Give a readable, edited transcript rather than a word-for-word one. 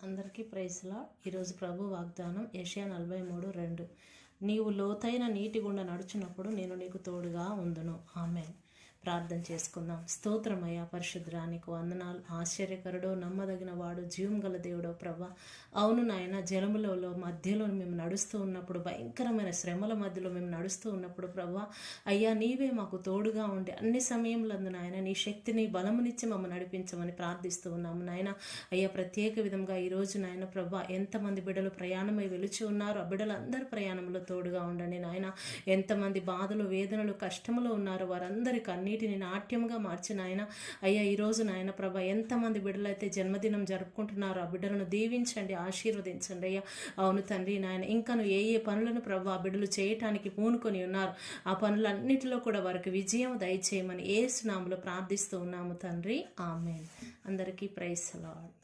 అందరికీ ప్రైజ్లా. ఈరోజు ప్రభు వాగ్దానం యెషయా 43:2. నీవు లోతైన నీటి గుండా నడుచున్నప్పుడు నేను నీకు తోడుగా ఉందును. ఆమేన్. ప్రార్థన చేసుకుందాం. స్తోత్రమయ్యా, పరిశుద్ధానికి వందనాలు. ఆశ్చర్యకరుడో, నమ్మదగిన వాడు, జీవం గల దేవుడో ప్రభా. అవును నాయన, జలములలో మధ్యలో మేము నడుస్తూ ఉన్నప్పుడు, భయంకరమైన శ్రమల మధ్యలో మేము నడుస్తూ ఉన్నప్పుడు ప్రభా, అయ్యా నీవే మాకు తోడుగా ఉండి అన్ని సమయంలందు నాయన నీ శక్తిని బలమునిచ్చి మమ్మల్ని నడిపించమని ప్రార్థిస్తూ ఉన్నాము నాయన. అయ్యా ప్రత్యేక విధంగా ఈరోజు నాయన ప్రభా, ఎంతమంది బిడ్డలు ప్రయాణమై వెలిచి ఉన్నారు, ఆ బిడ్డలందరూ ప్రయాణంలో తోడుగా ఉండండి నాయన. ఎంతమంది బాధలు, వేదనలు, కష్టములు ఉన్నారు, వారందరి కన్నీటిని నాట్యముగా మార్చిన ఆయన. అయ్యా ఈరోజు నాయన ప్రభా, ఎంతమంది బిడ్డలైతే జన్మదినం జరుపుకుంటున్నారో ఆ బిడ్డలను దీవించండి, ఆశీర్వదించండి అయ్యా. అవును తండ్రి నాయన, ఇంకను ఏ పనులను ప్రభా ఆ బిడ్డలు చేయటానికి పూనుకొని ఉన్నారు, ఆ పనులన్నిటిలో కూడా వారికి విజయం దయచేయమని యేసు నామములో ప్రార్థిస్తూ ఉన్నాము తండ్రి. ఆమేన్. అందరికీ ప్రైజ్ ది లార్డ్.